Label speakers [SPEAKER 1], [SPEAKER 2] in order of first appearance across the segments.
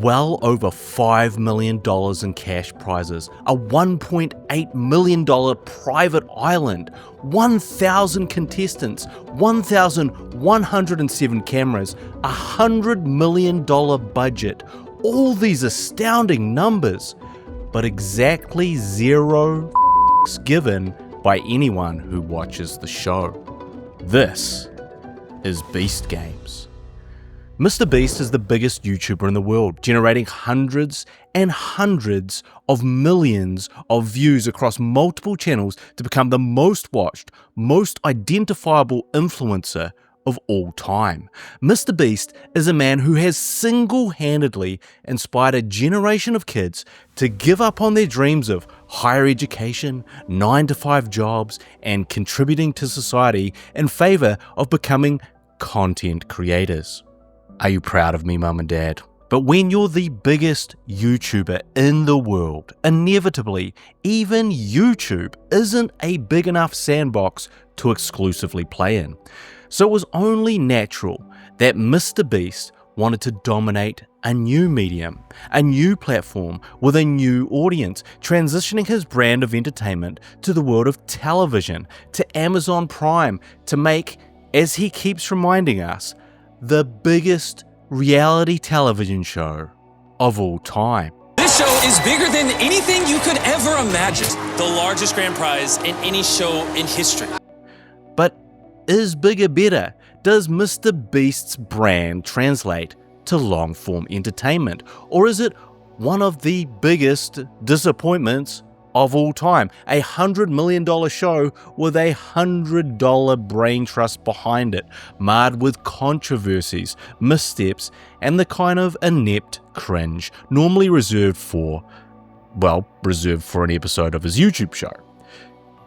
[SPEAKER 1] well over $5 million in cash prizes, a $1.8 million private island, 1,000 contestants, 1,107 cameras, a $100 million budget. All these astounding numbers, but exactly zero given by anyone who watches the show. This is Beast Games. Mr. Beast is the biggest YouTuber in the world, generating hundreds and hundreds of millions of views across multiple channels to become the most watched, most identifiable influencer of all time. Mr. Beast is a man who has single-handedly inspired a generation of kids to give up on their dreams of higher education, 9-to-5 jobs, and contributing to society in favor of becoming content creators. Are you proud of me, Mum and Dad? But when you're the biggest YouTuber in the world, inevitably, even YouTube isn't a big enough sandbox to exclusively play in. So it was only natural that Mr. Beast wanted to dominate a new medium, a new platform with a new audience, transitioning his brand of entertainment to the world of television, to Amazon Prime, to make, as he keeps reminding us, the biggest reality television show of all time.
[SPEAKER 2] This show is bigger than anything you could ever imagine. The largest grand prize in any show in history.
[SPEAKER 1] But is bigger better? Does Mr. Beast's brand translate to long-form entertainment? Or is it one of the biggest disappointments of all time? A $100 million show with a $100 brain trust behind it, marred with controversies, missteps, and the kind of inept cringe normally reserved for an episode of his YouTube show.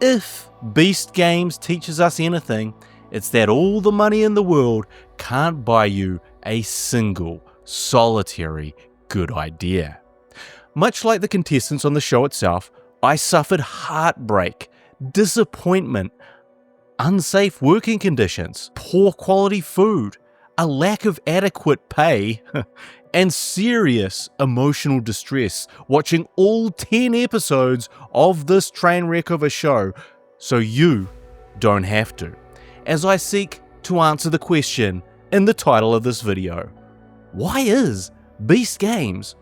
[SPEAKER 1] If Beast Games teaches us anything, it's that all the money in the world can't buy you a single, solitary good idea. Much like the contestants on the show itself, I suffered heartbreak, disappointment, unsafe working conditions, poor quality food, a lack of adequate pay, and serious emotional distress watching all 10 episodes of this train wreck of a show, so you don't have to. As I seek to answer the question in the title of this video, why is Beast Games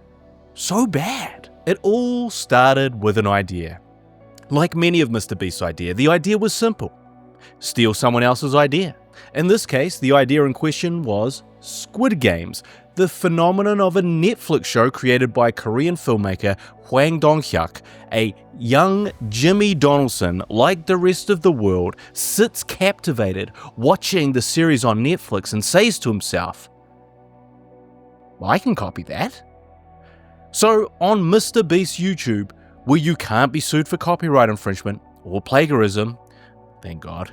[SPEAKER 1] so bad? It all started with an idea. Like many of Mr. Beast's ideas, the idea was simple. Steal someone else's idea. In this case, the idea in question was Squid Games, the phenomenon of a Netflix show created by Korean filmmaker Hwang Dong-hyuk. A young Jimmy Donaldson, like the rest of the world, sits captivated watching the series on Netflix and says to himself, well, I can copy that. So on Mr. Beast's YouTube, where you can't be sued for copyright infringement or plagiarism, thank God,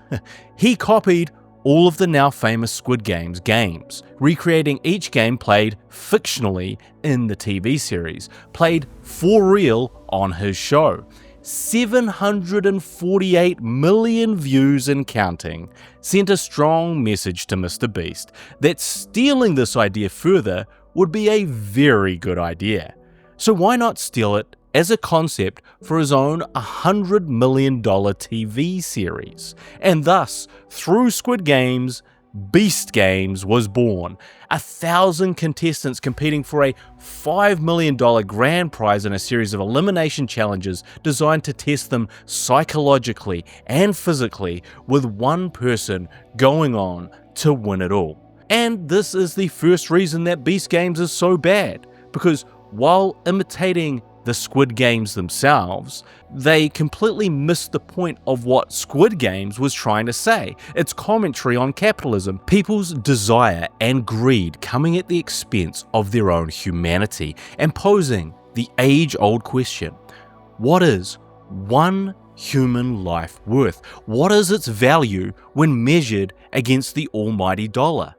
[SPEAKER 1] he copied all of the now famous Squid Games games, recreating each game played fictionally in the TV series, played for real on his show. 748 million views and counting sent a strong message to Mr. Beast that stealing this idea further would be a very good idea. So why not steal it as a concept for his own $100 million TV series? And thus, through Squid Games, Beast Games was born. 1,000 contestants competing for a $5 million grand prize in a series of elimination challenges designed to test them psychologically and physically, with one person going on to win it all. And this is the first reason that Beast Games is so bad, because while imitating the Squid Games themselves, they completely missed the point of what Squid Games was trying to say. Its commentary on capitalism, people's desire and greed coming at the expense of their own humanity, and posing the age-old question, what is one human life worth? What is its value when measured against the almighty dollar?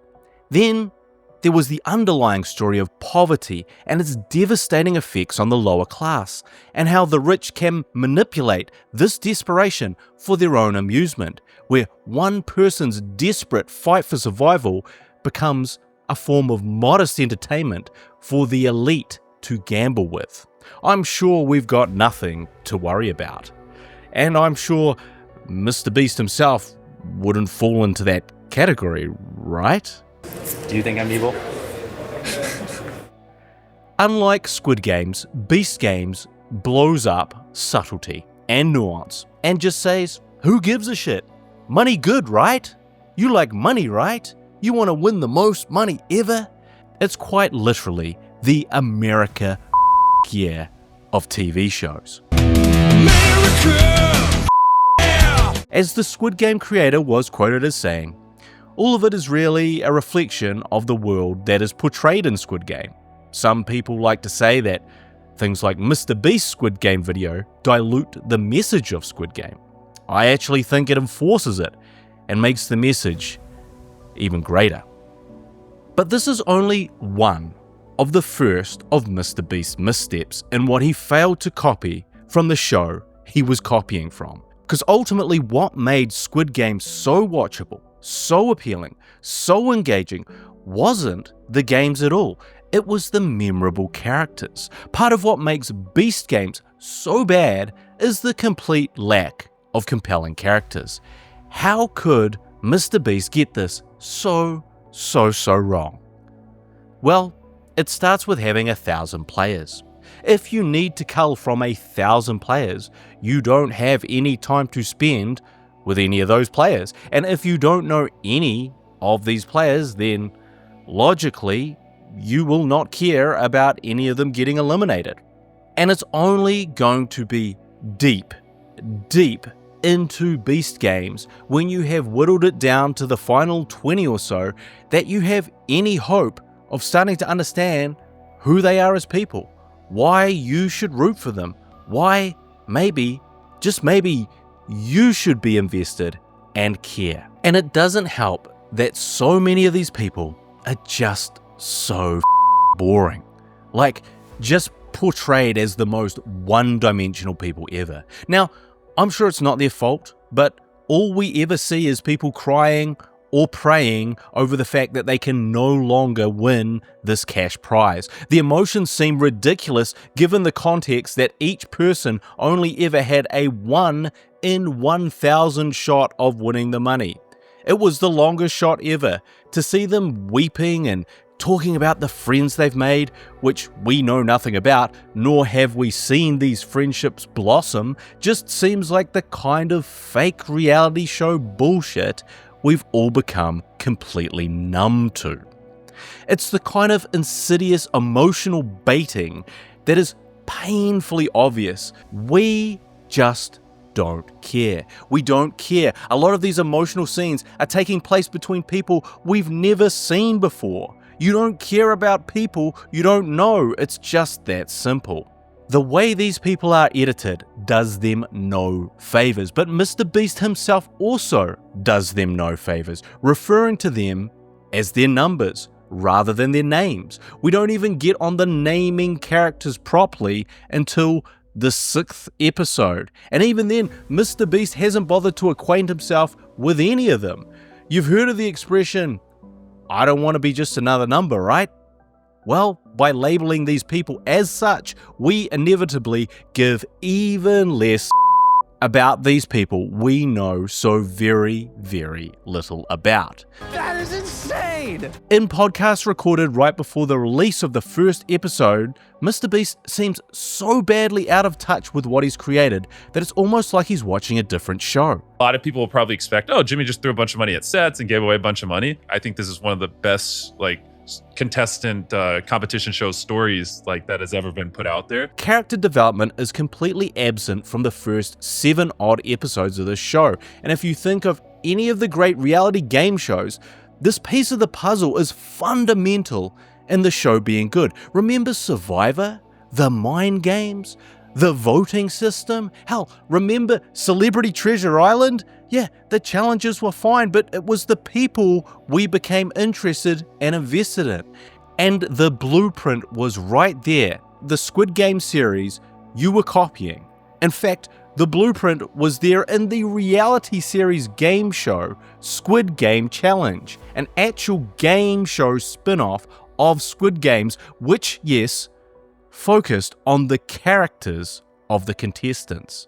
[SPEAKER 1] Then there was the underlying story of poverty and its devastating effects on the lower class, and how the rich can manipulate this desperation for their own amusement, where one person's desperate fight for survival becomes a form of modest entertainment for the elite to gamble with, I'm sure we've got nothing to worry about. And I'm sure Mr. Beast himself wouldn't fall into that category, right?
[SPEAKER 2] Do you think I'm evil?
[SPEAKER 1] Unlike Squid Games, Beast Games blows up subtlety and nuance and just says, who gives a shit? Money good, right? You like money, right? You want to win the most money ever? It's quite literally the America year of TV shows. America! Yeah! As the Squid Game creator was quoted as saying, all of it is really a reflection of the world that is portrayed in Squid Game. Some people like to say that things like Mr. Beast's Squid Game video dilute the message of Squid Game. I actually think it enforces it and makes the message even greater. But this is only one of the first of Mr. Beast's missteps in what he failed to copy from the show he was copying from. Because ultimately what made Squid Game so watchable, so appealing, so engaging wasn't the games at all. It was the memorable characters. Part of what makes Beast Games so bad is the complete lack of compelling characters. How could Mr. Beast get this so wrong? Well, it starts with having 1,000 players. If you need to cull from 1,000 players, you don't have any time to spend with any of those players. And if you don't know any of these players, then logically, you will not care about any of them getting eliminated. And it's only going to be deep into Beast Games when you have whittled it down to the final 20 or so that you have any hope of starting to understand who they are as people, why you should root for them, why maybe, just maybe, you should be invested and care. And it doesn't help that so many of these people are just so boring. Like, just portrayed as the most one-dimensional people ever. Now, I'm sure it's not their fault, but all we ever see is people crying or praying over the fact that they can no longer win this cash prize. The emotions seem ridiculous given the context that each person only ever had a 1 in 1,000 shot of winning the money. It was the longest shot ever. To see them weeping and talking about the friends they've made, which we know nothing about, nor have we seen these friendships blossom, just seems like the kind of fake reality show bullshit we've all become completely numb to. It's the kind of insidious emotional baiting that is painfully obvious. We just don't care. We don't care. A lot of these emotional scenes are taking place between people we've never seen before. You don't care about people you don't know. It's just that simple. The way these people are edited does them no favors, but Mr. Beast himself also does them no favors, referring to them as their numbers rather than their names. We don't even get on the naming characters properly until the 6th episode, and even then, Mr. Beast hasn't bothered to acquaint himself with any of them. You've heard of the expression, I don't want to be just another number, right? Well, by labeling these people as such, we inevitably give even less about these people we know so very little about.
[SPEAKER 3] That is insane!
[SPEAKER 1] In podcasts recorded right before the release of the first episode, Mr. Beast seems so badly out of touch with what he's created that it's almost like he's watching a different show.
[SPEAKER 4] A lot of people will probably expect, oh, Jimmy just threw a bunch of money at sets and gave away a bunch of money. I think this is one of the best, contestant competition show stories that has ever been put out there.
[SPEAKER 1] Character development is completely absent from the first 7 odd episodes of this show, and if you think of any of the great reality game shows, this piece of the puzzle is fundamental in the show being good. Remember Survivor? The mind games? The voting system? Hell, remember Celebrity Treasure Island? Yeah, the challenges were fine, but it was the people we became interested and invested in. And the blueprint was right there. The Squid Game series you were copying. In fact, The blueprint was there in the reality series game show Squid Game Challenge, an actual game show spin-off of Squid Games, which, yes, focused on the characters of the contestants.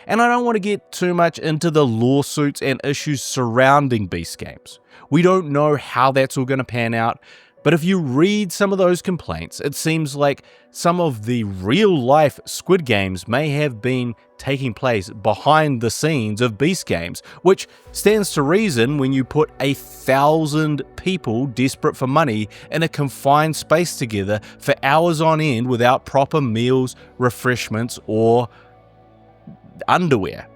[SPEAKER 1] And I don't want to get too much into the lawsuits and issues surrounding Beast Games. We don't know how that's all going to pan out, but if you read some of those complaints, it seems like some of the real-life Squid Games may have been taking place behind the scenes of Beast Games, which stands to reason when you put 1,000 people desperate for money in a confined space together for hours on end without proper meals, refreshments, or underwear.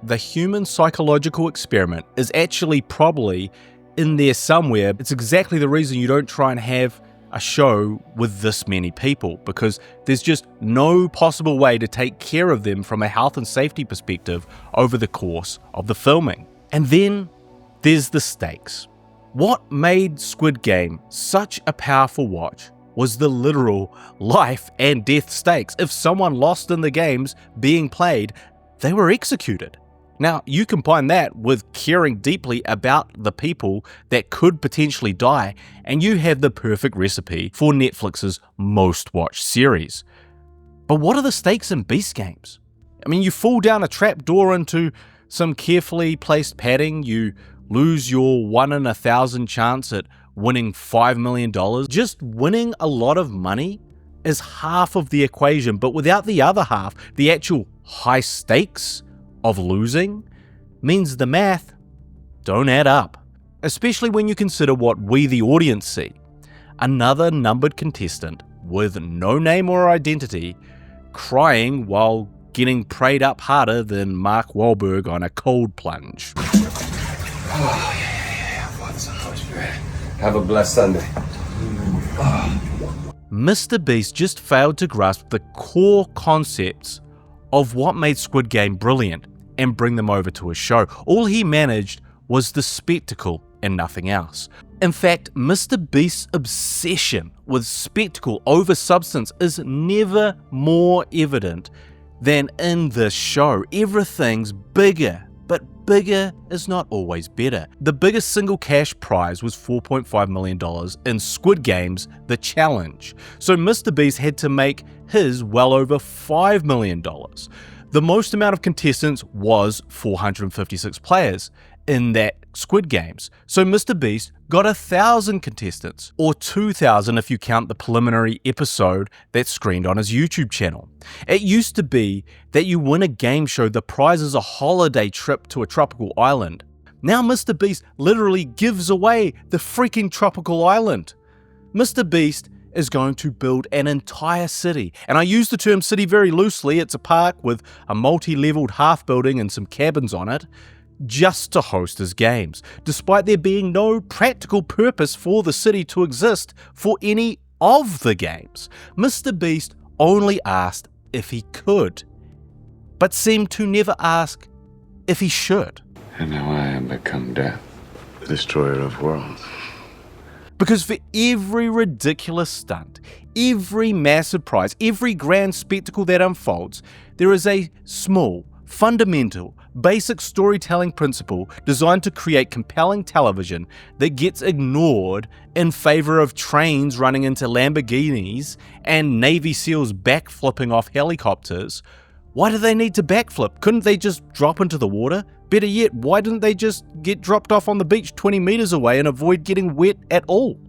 [SPEAKER 1] The human psychological experiment is actually probably in there somewhere. It's exactly the reason you don't try and have a show with this many people, because there's just no possible way to take care of them from a health and safety perspective over the course of the filming. And then there's the stakes. What made Squid Game such a powerful watch was the literal life and death stakes. If someone lost in the games being played, they were executed. Now, you combine that with caring deeply about the people that could potentially die, and you have the perfect recipe for Netflix's most watched series. But what are the stakes in Beast Games? I mean, you fall down a trap door into some carefully placed padding, you lose your 1 in 1,000 chance at winning $5 million. Just winning a lot of money is half of the equation, but without the other half, the actual high stakes of losing, means the math don't add up, especially when you consider what we the audience see. Another numbered contestant with no name or identity crying while getting prayed up harder than Mark Wahlberg on a cold plunge.
[SPEAKER 5] Oh, yeah. Father, Son, Holy Spirit. Have a blessed Sunday.
[SPEAKER 1] Mr. Beast just failed to grasp the core concepts of what made Squid Game brilliant and bring them over to a show. All he managed was the spectacle and nothing else. In fact, Mr. Beast's obsession with spectacle over substance is never more evident than in this show. Everything's bigger, but bigger is not always better. The biggest single cash prize was $4.5 million in Squid Game's The Challenge, so Mr. Beast had to make his well over $5 million. The most amount of contestants was 456 players in that Squid Games, so Mr. Beast got 1,000 contestants, or 2,000 if you count the preliminary episode that screened on his YouTube channel. It used to be that you win a game show, the prize is a holiday trip to a tropical island. Now Mr. Beast literally gives away the freaking tropical island. Mr. Beast is going to build an entire city, and I use the term city very loosely. It's a park with a multi-leveled half building and some cabins on it, just to host his games, despite there being no practical purpose for the city to exist for any of the games. Mr. Beast only asked if he could, but seemed to never ask if he should.
[SPEAKER 5] And now I am become death, the destroyer of worlds.
[SPEAKER 1] Because for every ridiculous stunt, every massive prize, every grand spectacle that unfolds, there is a small, fundamental, basic storytelling principle designed to create compelling television that gets ignored in favor of trains running into Lamborghinis and Navy SEALs backflipping off helicopters. Why do they need to backflip? Couldn't they just drop into the water? Better yet, why didn't they just get dropped off on the beach 20 meters away and avoid getting wet at all?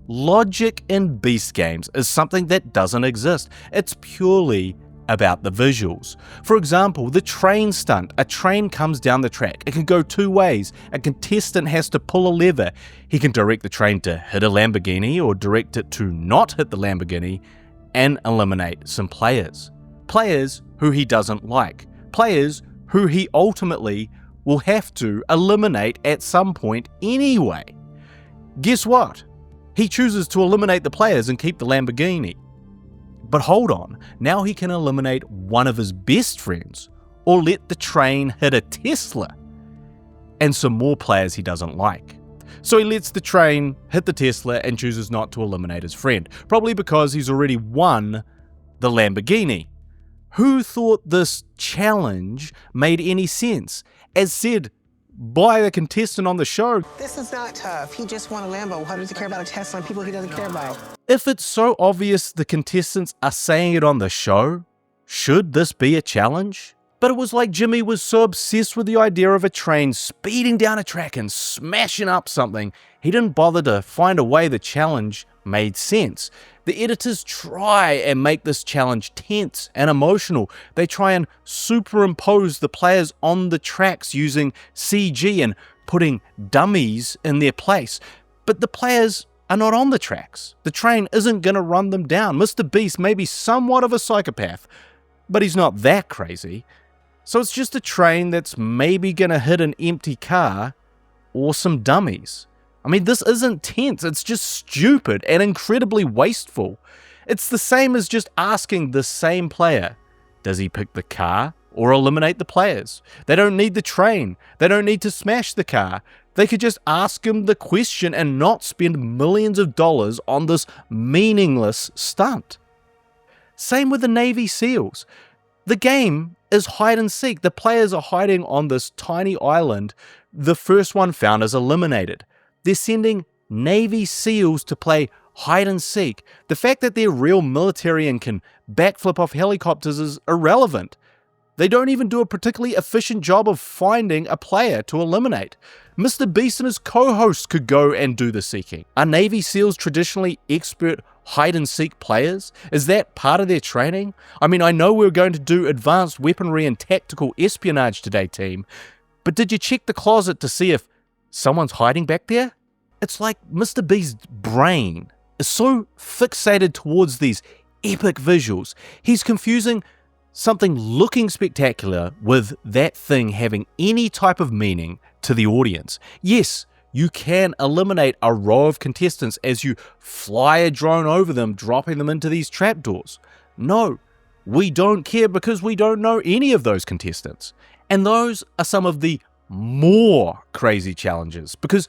[SPEAKER 1] Logic in Beast Games is something that doesn't exist. It's purely about the visuals. For example, the train stunt. A train comes down the track. It can go two ways. A contestant has to pull a lever. He can direct the train to hit a Lamborghini or direct it to not hit the Lamborghini and eliminate some players. Players who he doesn't like. Players who he ultimately will have to eliminate at some point anyway. Guess what? He chooses to eliminate the players and keep the Lamborghini. But hold on, now he can eliminate one of his best friends, or let the train hit a Tesla, and some more players he doesn't like. So he lets the train hit the Tesla and chooses not to eliminate his friend, probably because he's already won the Lamborghini. who thought this challenge made any sense? As said by the contestant on the show,
[SPEAKER 6] This is not tough. He just won a Lambo. Why does he care about a Tesla and people he doesn't care about?
[SPEAKER 1] if it's so obvious the contestants are saying it on the show, should this be a challenge? But it was like Jimmy was so obsessed with the idea of a train speeding down a track and smashing up something, he didn't bother to find a way the challenge made sense. The editors try and make this challenge tense and emotional. They try and superimpose the players on the tracks using CG and putting dummies in their place. But the players are not on the tracks. The train isn't going to run them down. Mr. Beast may be somewhat of a psychopath, but he's not that crazy. So it's just a train that's maybe going to hit an empty car or some dummies. I mean, this isn't tense, it's just stupid and incredibly wasteful. It's the same as just asking the same player, does he pick the car or eliminate the players? They don't need the train, they don't need to smash the car. They could just ask him the question and not spend millions of dollars on this meaningless stunt. Same with the Navy SEALs. The game is hide and seek. The players are hiding on this tiny island. The first one found is eliminated. They're sending Navy SEALs to play hide and seek. The fact that they're real military and can backflip off helicopters is irrelevant. They don't even do a particularly efficient job of finding a player to eliminate. Mr. Beast and his co-hosts could go and do the seeking. Are Navy SEALs traditionally expert hide-and-seek players? Is that part of their training? I mean, I know we're going to do advanced weaponry and tactical espionage today, team, but did you check the closet to see if someone's hiding back there? It's like Mr. Beast's brain is so fixated towards these epic visuals, he's confusing something looking spectacular with that thing having any type of meaning to the audience. Yes, you can eliminate a row of contestants as you fly a drone over them, dropping them into these trapdoors. No, we don't care because we don't know any of those contestants. And those are some of the more crazy challenges, because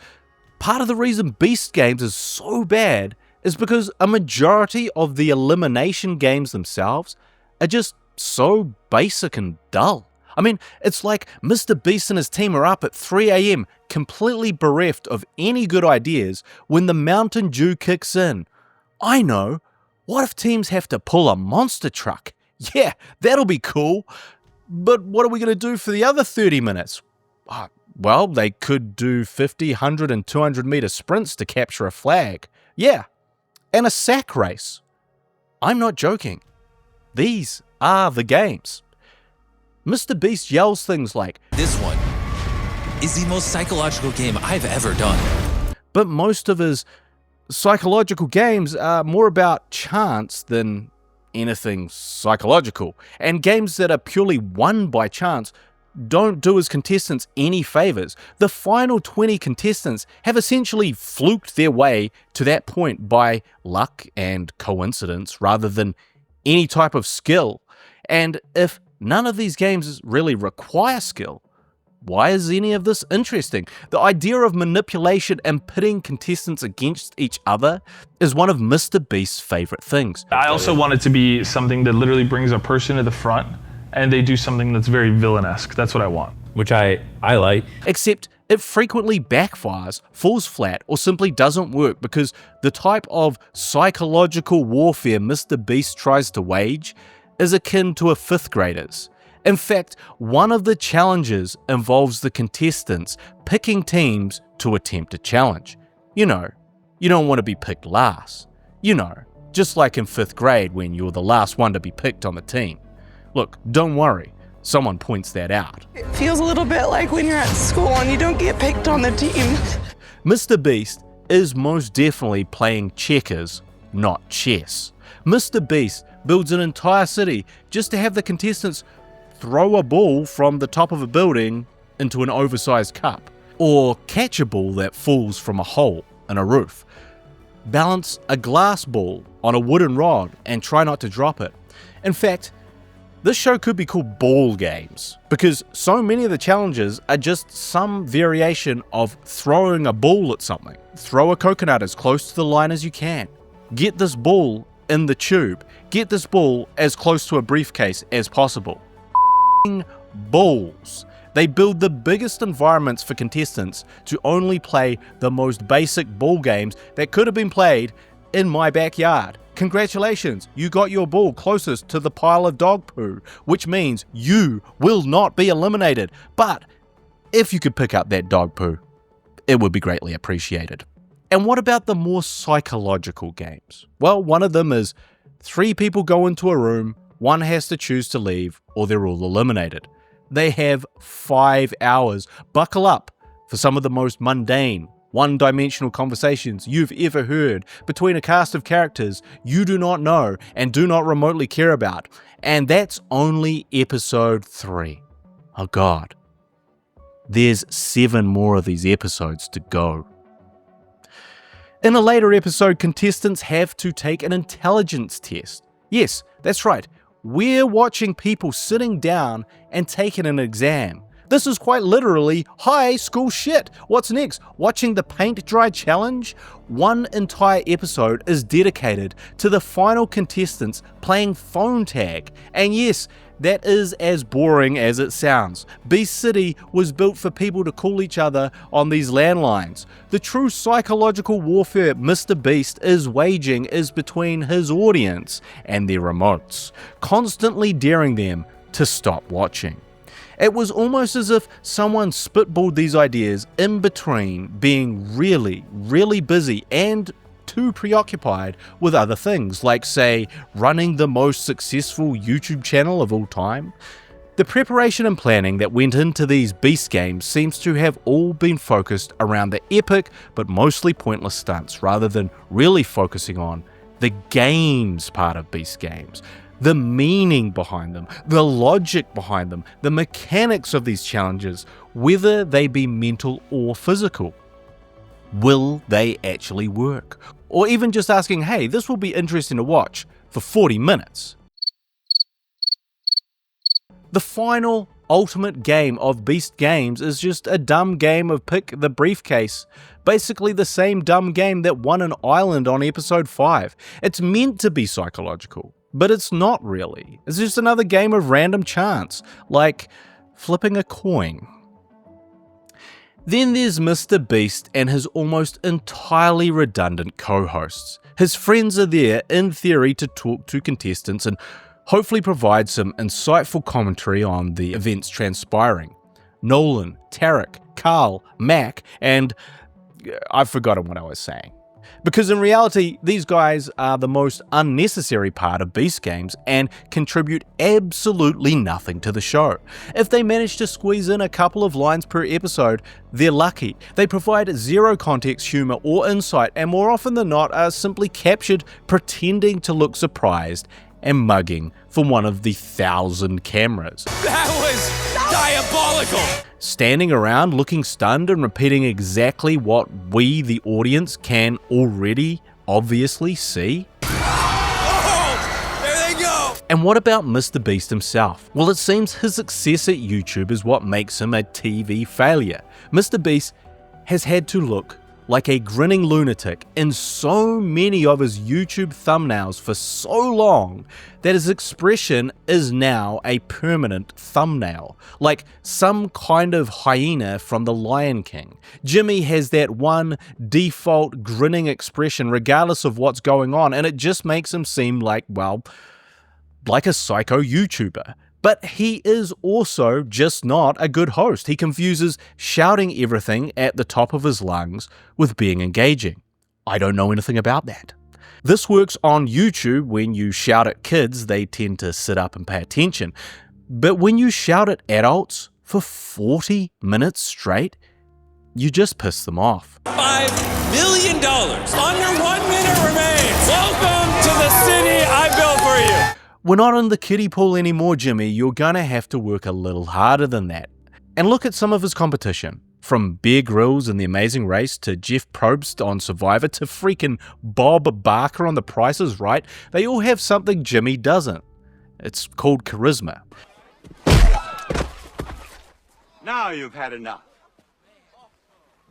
[SPEAKER 1] part of the reason Beast Games is so bad is because a majority of the elimination games themselves are just so basic and dull. I mean, it's like Mr. Beast and his team are up at 3 AM completely bereft of any good ideas when the Mountain Dew kicks in. I know, what if teams have to pull a monster truck? Yeah, that'll be cool. But what are we going to do for the other 30 minutes? Well, they could do 50, 100 and 200 meter sprints to capture a flag. Yeah, and a sack race. I'm not joking. These are the games. Mr. Beast yells things like,
[SPEAKER 2] This one is the most psychological game I've ever done.
[SPEAKER 1] but most of his psychological games are more about chance than anything psychological. And games that are purely won by chance don't do his contestants any favors. The final 20 contestants have essentially fluked their way to that point by luck and coincidence rather than any type of skill. And if none of these games really require skill, why is any of this interesting? The idea of manipulation and pitting contestants against each other is one of Mr. Beast's favorite things.
[SPEAKER 7] I also want it to be something that literally brings a person to the front and they do something that's very villainesque. That's what I want.
[SPEAKER 8] Which I like.
[SPEAKER 1] Except it frequently backfires, falls flat, or simply doesn't work because the type of psychological warfare Mr. Beast tries to wage is akin to a 5th grader's. In fact, one of the challenges involves the contestants picking teams to attempt a challenge. You know, you don't want to be picked last. You know, just like in 5th grade when you're the last one to be picked on the team. Look, don't worry, someone points that out.
[SPEAKER 6] It feels a little bit like when you're at school and you don't get picked on the team.
[SPEAKER 1] Mr. Beast is most definitely playing checkers, not chess. Mr. Beast builds an entire city just to have the contestants throw a ball from the top of a building into an oversized cup, or catch a ball that falls from a hole in a roof, balance a glass ball on a wooden rod and try not to drop it. In fact, this show could be called Ball Games, because so many of the challenges are just some variation of throwing a ball at something. Throw a coconut as close to the line as you can. Get this ball in the tube. Get this ball as close to a briefcase as possible. Balls. They build the biggest environments for contestants to only play the most basic ball games that could have been played in my backyard. Congratulations, you got your ball closest to the pile of dog poo, which means you will not be eliminated. But if you could pick up that dog poo, it would be greatly appreciated. And what about the more psychological games? Well, one of them is 3 people go into a room, one has to choose to leave, or they're all eliminated. They have 5 hours. Buckle up for some of the most mundane, one-dimensional conversations you've ever heard between a cast of characters you do not know and do not remotely care about. And that's only episode 3. Oh God. There's 7 more of these episodes to go. In a later episode, contestants have to take an intelligence test. Yes, that's right. We're watching people sitting down and taking an exam. This is quite literally high school shit. What's next? Watching the paint dry challenge? One entire episode is dedicated to the final contestants playing phone tag. And yes, that is as boring as it sounds. Beast City was built for people to call each other on these landlines. The true psychological warfare Mr. Beast is waging is between his audience and their remotes, constantly daring them to stop watching. It was almost as if someone spitballed these ideas in between being really, really busy and too preoccupied with other things, like, say, running the most successful YouTube channel of all time. The preparation and planning that went into these Beast games seems to have all been focused around the epic but mostly pointless stunts, rather than really focusing on the games part of Beast games. The meaning behind them, the logic behind them, the mechanics of these challenges, whether they be mental or physical. Will they actually work? Or even just asking, hey, this will be interesting to watch for 40 minutes. The final ultimate game of Beast games is just a dumb game of pick the briefcase. Basically the same dumb game that won an island on episode 5. It's meant to be psychological, but it's not really. It's just another game of random chance, like flipping a coin. Then there's Mr. Beast and his almost entirely redundant co-hosts. His friends are there, in theory, to talk to contestants and hopefully provide some insightful commentary on the events transpiring. Nolan, Tarek, Carl, Mac, and I've forgotten what I was saying. Because in reality, these guys are the most unnecessary part of Beast games and contribute absolutely nothing to the show. If they manage to squeeze in a couple of lines per episode, they're lucky. They provide zero context, humor, or insight, and more often than not are simply captured pretending to look surprised and mugging from one of the 1,000 cameras.
[SPEAKER 2] That was diabolical!
[SPEAKER 1] Standing around looking stunned and repeating exactly what we, the audience, can already obviously see.
[SPEAKER 2] Oh, there they go!
[SPEAKER 1] And what about Mr. Beast himself? Well, it seems his success at YouTube is what makes him a TV failure. Mr. Beast has had to look like a grinning lunatic in so many of his YouTube thumbnails for so long that his expression is now a permanent thumbnail, like some kind of hyena from The Lion King. Jimmy has that one default grinning expression regardless of what's going on, and it just makes him seem like, well, like a psycho YouTuber. But he is also just not a good host. He confuses shouting everything at the top of his lungs with being engaging. I don't know anything about that. This works on YouTube. When you shout at kids, they tend to sit up and pay attention. But when you shout at adults for 40 minutes straight, you just piss them off.
[SPEAKER 2] $5 million. Under 1 minute remains. Welcome to the city I built for you.
[SPEAKER 1] We're not in the kiddie pool anymore, Jimmy. You're gonna have to work a little harder than that. And look at some of his competition. From Bear Grylls in The Amazing Race to Jeff Probst on Survivor to freaking Bob Barker on The Price is Right, they all have something Jimmy doesn't. It's called charisma.
[SPEAKER 3] Now you've had enough,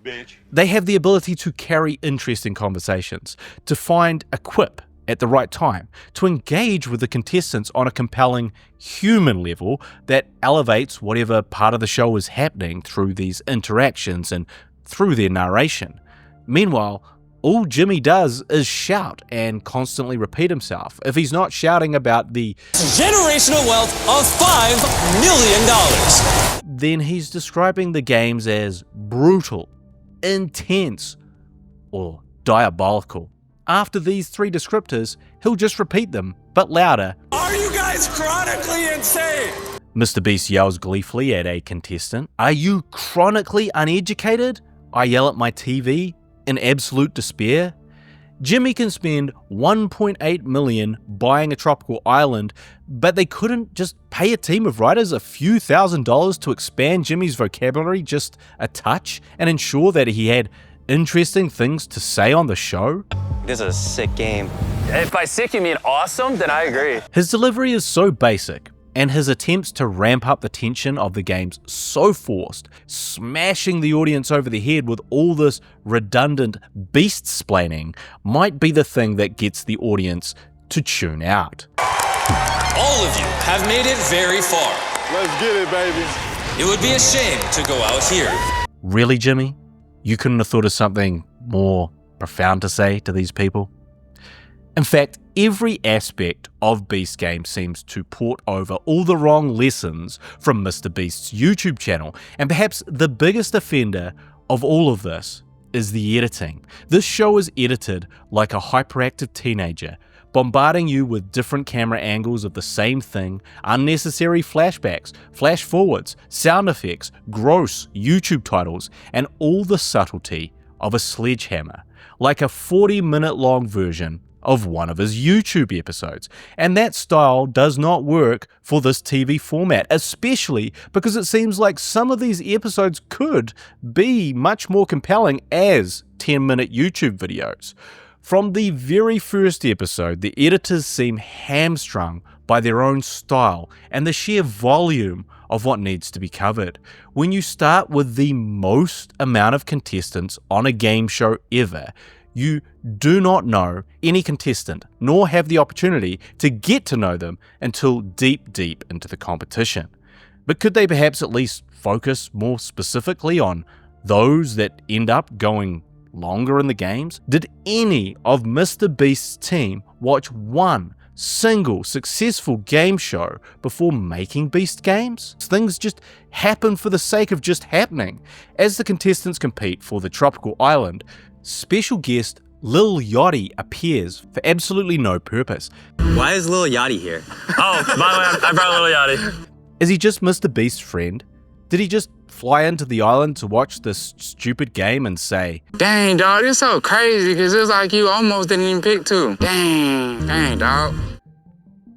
[SPEAKER 3] bitch.
[SPEAKER 1] They have the ability to carry interesting conversations, to find a quip at the right time, to engage with the contestants on a compelling human level that elevates whatever part of the show is happening through these interactions and through their narration. Meanwhile, all Jimmy does is shout and constantly repeat himself. If he's not shouting about the
[SPEAKER 2] generational wealth of $5 million,
[SPEAKER 1] then he's describing the games as brutal, intense, or diabolical. After these three descriptors, he'll just repeat them, but louder.
[SPEAKER 2] Are you guys chronically insane?
[SPEAKER 1] Mr. Beast yells gleefully at a contestant. Are you chronically uneducated? I yell at my TV in absolute despair. Jimmy can spend $1.8 million buying a tropical island, but they couldn't just pay a team of writers a few $1,000s to expand Jimmy's vocabulary just a touch and ensure that he had interesting things to say on the show?
[SPEAKER 8] This is a sick game. If by sick you mean awesome, then I agree.
[SPEAKER 1] His delivery is so basic, and his attempts to ramp up the tension of the games so forced, smashing the audience over the head with all this redundant beast-splaining might be the thing that gets the audience to tune out.
[SPEAKER 2] All of you have made it very far.
[SPEAKER 3] Let's get it, baby.
[SPEAKER 2] It would be a shame to go out here.
[SPEAKER 1] Really, Jimmy? You couldn't have thought of something more profound to say to these people? In fact, every aspect of Beast Game seems to port over all the wrong lessons from Mr. Beast's YouTube channel, and perhaps the biggest offender of all of this is the editing. This show is edited like a hyperactive teenager, bombarding you with different camera angles of the same thing, unnecessary flashbacks, flash forwards, sound effects, gross YouTube titles, and all the subtlety of a sledgehammer, like a 40-minute long version of one of his YouTube episodes. And that style does not work for this TV format, especially because it seems like some of these episodes could be much more compelling as 10-minute YouTube videos. From the very first episode, the editors seem hamstrung by their own style and the sheer volume of what needs to be covered. When you start with the most amount of contestants on a game show ever, you do not know any contestant, nor have the opportunity to get to know them until deep, deep into the competition. But could they perhaps at least focus more specifically on those that end up going longer in the games? Did any of Mr. Beast's team watch one single successful game show before making Beast games? Things just happen for the sake of just happening. As the contestants compete for the tropical island, special guest Lil Yachty appears for absolutely no purpose.
[SPEAKER 8] Why is Lil Yachty here? Oh, by the way, I brought Lil Yachty.
[SPEAKER 1] Is he just Mr. Beast's friend? Did he just fly into the island to watch this stupid game and say,
[SPEAKER 9] "Dang, dog, it's so crazy because it's like you almost didn't even pick two. Dang, dog."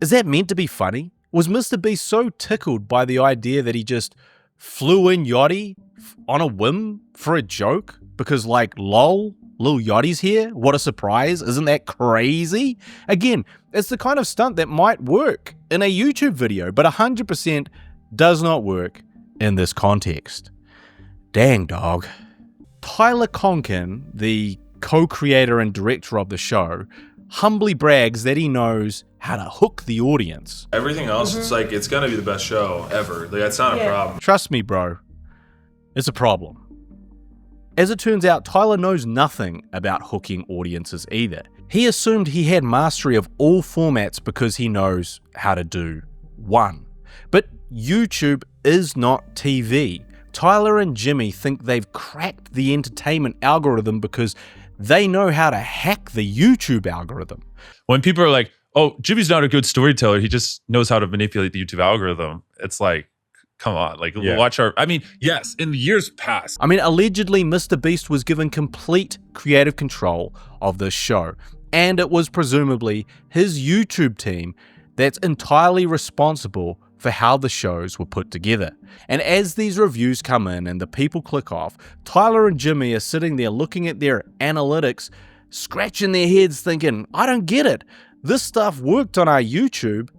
[SPEAKER 1] Is that meant to be funny? Was Mr. Beast so tickled by the idea that he just flew in Yachty on a whim for a joke? Because like, lol, Lil Yachty's here? What a surprise. Isn't that crazy? Again, it's the kind of stunt that might work in a YouTube video, but 100% does not work in this context. Dang, dog. Tyler Conkin, the co-creator and director of the show, humbly brags that he knows how to hook the audience.
[SPEAKER 10] Everything else, it's like, it's gonna be the best show ever. Like, that's not a problem.
[SPEAKER 1] Trust me, bro. It's a problem. As it turns out, Tyler knows nothing about hooking audiences either. He assumed he had mastery of all formats because he knows how to do one. But YouTube is not TV. Tyler and Jimmy think they've cracked the entertainment algorithm because they know how to hack the YouTube algorithm.
[SPEAKER 4] When people are like, oh, Jimmy's not a good storyteller, he just knows how to manipulate the YouTube algorithm. It's like, come on, like watch our, I mean, yes, in years past.
[SPEAKER 1] I mean, allegedly Mr. Beast was given complete creative control of this show, and it was presumably his YouTube team that's entirely responsible for how the shows were put together. And as these reviews come in and the people click off, Tyler and Jimmy are sitting there looking at their analytics, scratching their heads thinking, I don't get it. This stuff worked on our YouTube,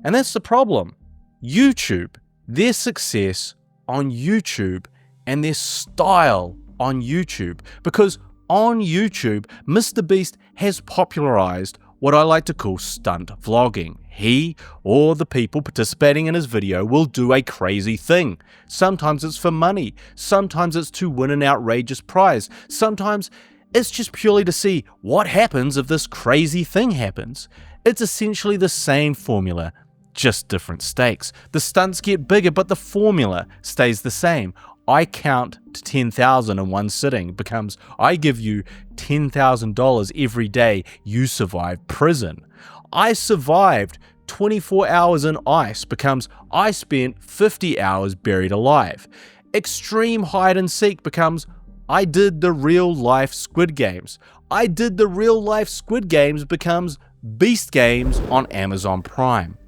[SPEAKER 1] and that's the problem. YouTube, their success on YouTube, and their style on YouTube. Because on YouTube, Mr. Beast has popularized what I like to call stunt vlogging. He or the people participating in his video will do a crazy thing. Sometimes it's for money, sometimes it's to win an outrageous prize, sometimes it's just purely to see what happens if this crazy thing happens. It's essentially the same formula, just different stakes. The stunts get bigger, but the formula stays the same. I count to 10,000 in one sitting becomes I give you $10,000 every day you survive prison. I survived 24 hours in ice becomes I spent 50 hours buried alive. Extreme hide and seek becomes I did the real life Squid Games. I did the real life Squid Games becomes Beast Games on Amazon Prime.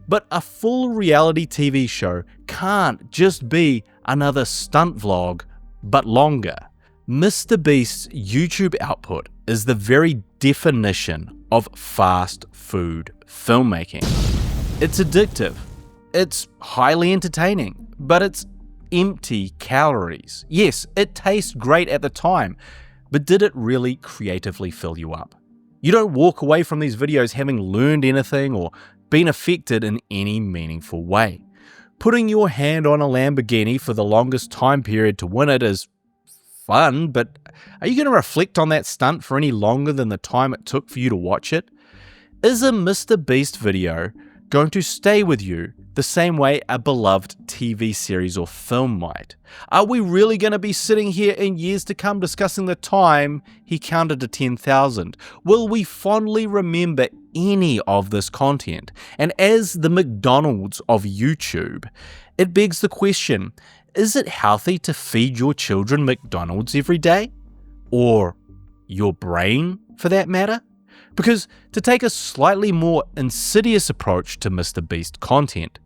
[SPEAKER 1] But a full reality TV show can't just be another stunt vlog, but longer. Mr. Beast's YouTube output is the very definition of fast food filmmaking. It's addictive, it's highly entertaining, but it's empty calories. Yes, it tastes great at the time, but did it really creatively fill you up? You don't walk away from these videos having learned anything or been affected in any meaningful way. Putting your hand on a Lamborghini for the longest time period to win it is fun, but are you going to reflect on that stunt for any longer than the time it took for you to watch it? Is a Mr. Beast video going to stay with you the same way a beloved TV series or film might? Are we really going to be sitting here in years to come discussing the time he counted to 10,000? Will we fondly remember any of this content? And as the McDonald's of YouTube, it begs the question, is it healthy to feed your children McDonald's every day? Or your brain, for that matter? Because to take a slightly more insidious approach to Mr. Beast content,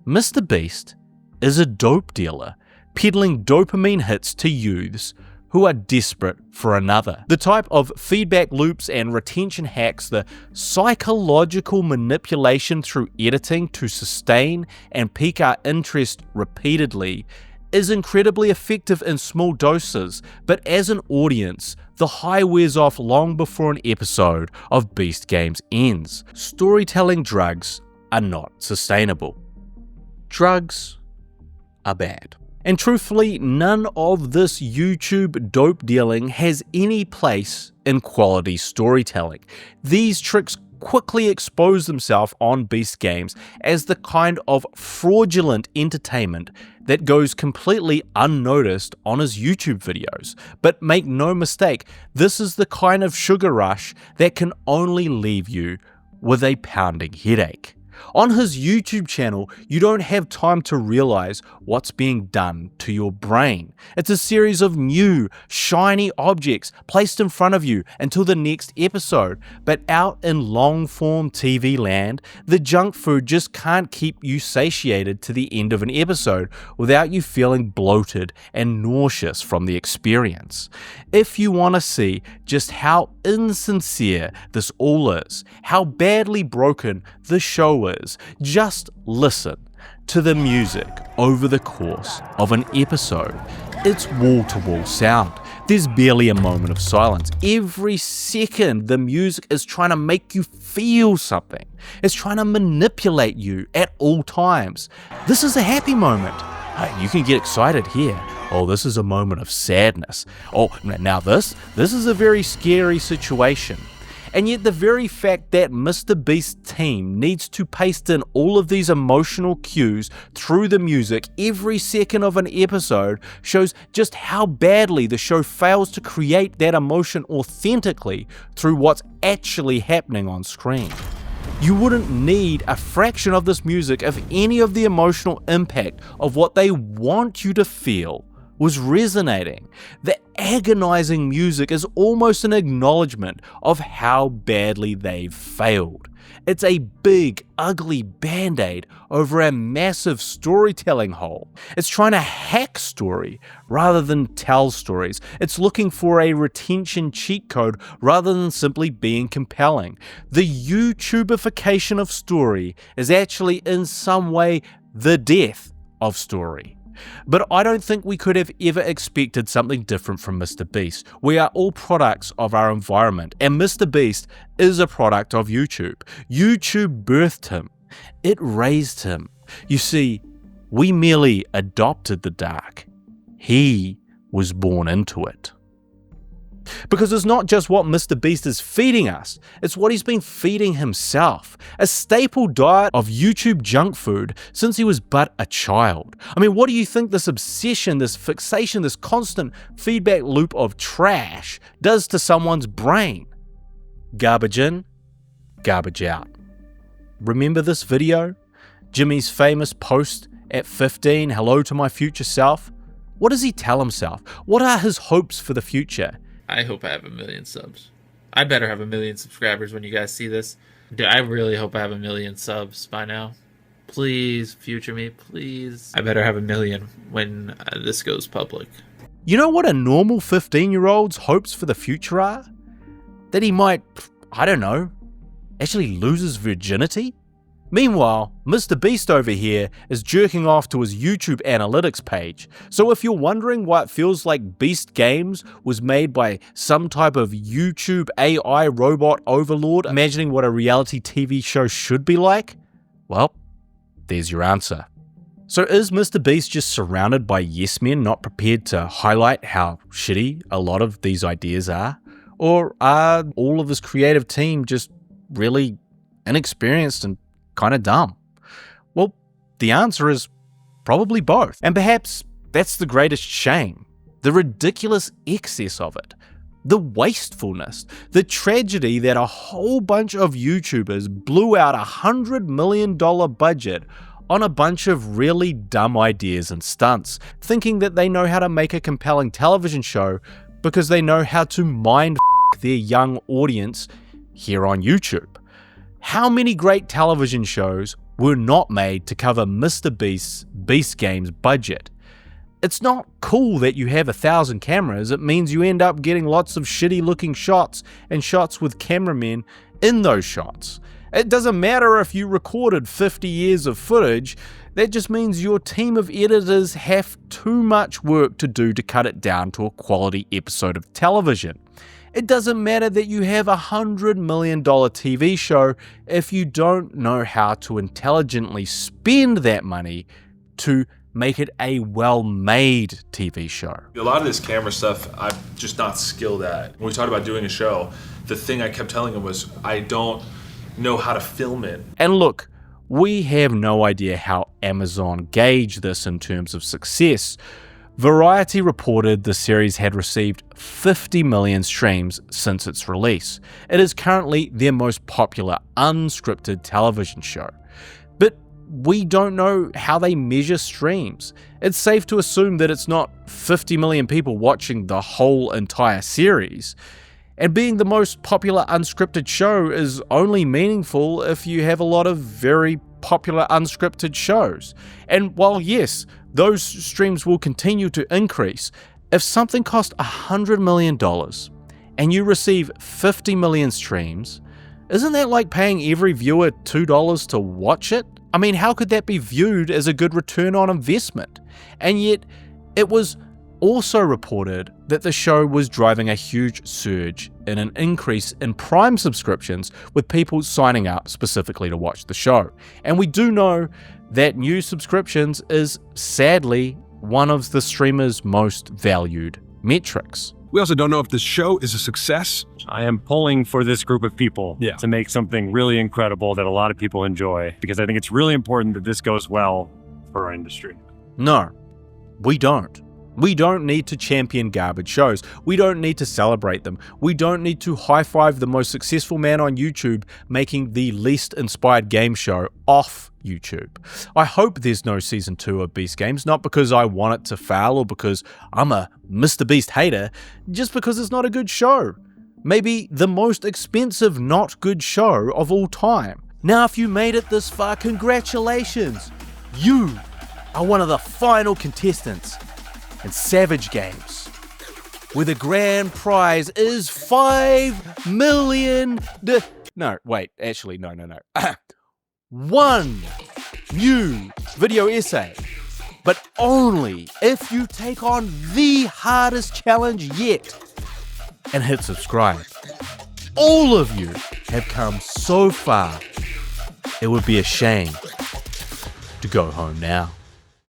[SPEAKER 1] Mr. Beast is a dope dealer peddling dopamine hits to youths who are desperate for another. The type of feedback loops and retention hacks, the psychological manipulation through editing to sustain and pique our interest repeatedly is incredibly effective in small doses, but as an audience, the high wears off long before an episode of Beast Games ends. Storytelling drugs are not sustainable. Drugs are bad. And truthfully, none of this YouTube dope dealing has any place in quality storytelling. These tricks quickly expose themselves on Beast Games as the kind of fraudulent entertainment that goes completely unnoticed on his YouTube videos. But make no mistake, this is the kind of sugar rush that can only leave you with a pounding headache. On his YouTube channel, you don't have time to realize what's being done to your brain. It's a series of new, shiny objects placed in front of you until the next episode. But out in long-form TV land, the junk food just can't keep you satiated to the end of an episode without you feeling bloated and nauseous from the experience. If you want to see just how insincere this all is, how badly broken the show is, just listen to the music over the course of an episode. It's wall-to-wall sound. There's barely a moment of silence. Every second, the music is trying to make you feel something. It's trying to manipulate you at all times. This is a happy moment. You can get excited here. Oh, this is a moment of sadness. Oh, now this is a very scary situation. And yet the very fact that Mr. Beast's team needs to paste in all of these emotional cues through the music every second of an episode shows just how badly the show fails to create that emotion authentically through what's actually happening on screen. You wouldn't need a fraction of this music if any of the emotional impact of what they want you to feel was resonating. The agonizing music is almost an acknowledgement of how badly they've failed. It's a big, ugly band-aid over a massive storytelling hole. It's trying to hack story rather than tell stories. It's looking for a retention cheat code rather than simply being compelling. The YouTube-ification of story is actually in some way the death of story. But I don't think we could have ever expected something different from Mr. Beast. We are all products of our environment, and Mr. Beast is a product of YouTube. YouTube birthed him. It raised him. You see, we merely adopted the dark. He was born into it. Because it's not just what Mr. Beast is feeding us, it's what he's been feeding himself. A staple diet of YouTube junk food since he was but a child. I mean, what do you think this obsession, this fixation, this constant feedback loop of trash does to someone's brain? Garbage in, garbage out. Remember this video? Jimmy's famous post at 15, hello to my future self? What does he tell himself? What are his hopes for the future?
[SPEAKER 11] I hope I have 1 million subs. I better have 1 million subscribers when you guys see this. Dude, I really hope I have 1 million subs by now. Please, future me, please. I better have 1 million when this goes public.
[SPEAKER 1] You know what a normal 15-year-old's hopes for the future are? That he might, I don't know, actually lose his virginity? Meanwhile, Mr. Beast over here is jerking off to his YouTube analytics page. So if you're wondering why it feels like Beast Games was made by some type of YouTube AI robot overlord imagining what a reality TV show should be like, well, there's your answer. So is Mr. Beast just surrounded by yes men not prepared to highlight how shitty a lot of these ideas are? Or are all of his creative team just really inexperienced and kind of dumb? Well, the answer is probably both. And perhaps that's the greatest shame, the ridiculous excess of it, the wastefulness, the tragedy that a whole bunch of YouTubers blew out $100 million budget on a bunch of really dumb ideas and stunts, thinking that they know how to make a compelling television show because they know how to mind their young audience here on YouTube. How many great television shows were not made to cover Mr. Beast's Beast Games budget? It's not cool that you have 1,000 cameras. It means you end up getting lots of shitty looking shots and shots with cameramen in those shots. It doesn't matter if you recorded 50 years of footage. That just means your team of editors have too much work to do to cut it down to a quality episode of television. It doesn't matter that you have a $100 million TV show if you don't know how to intelligently spend that money to make it a well-made TV show.
[SPEAKER 10] A lot of this camera stuff, I'm just not skilled at. When we talked about doing a show, the thing I kept telling him was, I don't know how to film it.
[SPEAKER 1] And look, we have no idea how Amazon gauged this in terms of success. Variety reported the series had received 50 million streams since its release. It is currently their most popular unscripted television show. But we don't know how they measure streams. It's safe to assume that it's not 50 million people watching the whole entire series. And being the most popular unscripted show is only meaningful if you have a lot of very popular unscripted shows. And while yes, those streams will continue to increase, if something costs $100 million and you receive 50 million streams, isn't that like paying every viewer $2 to watch it? I mean, how could that be viewed as a good return on investment? And yet, it was also reported that the show was driving a huge surge in an increase in Prime subscriptions, with people signing up specifically to watch the show. And we do know that new subscriptions is sadly one of the streamer's most valued metrics.
[SPEAKER 12] We also don't know if this show is a success.
[SPEAKER 13] I am pulling for this group of people to make something really incredible that a lot of people enjoy, because I think it's really important that this goes well for our industry.
[SPEAKER 1] No, we don't. We don't need to champion garbage shows. We don't need to celebrate them. We don't need to high-five the most successful man on YouTube making the least inspired game show off YouTube. I hope there's no season 2 of Beast Games, not because I want it to fail or because I'm a Mr. Beast hater, just because it's not a good show. Maybe the most expensive not good show of all time. Now, if you made it this far, congratulations! You are one of the final contestants in ISAZH Games, where the grand prize is 5 million. No, wait, actually, no. 1 new video essay but only if you take on the hardest challenge yet and hit subscribe. All of you have come so far. It would be a shame to go home now.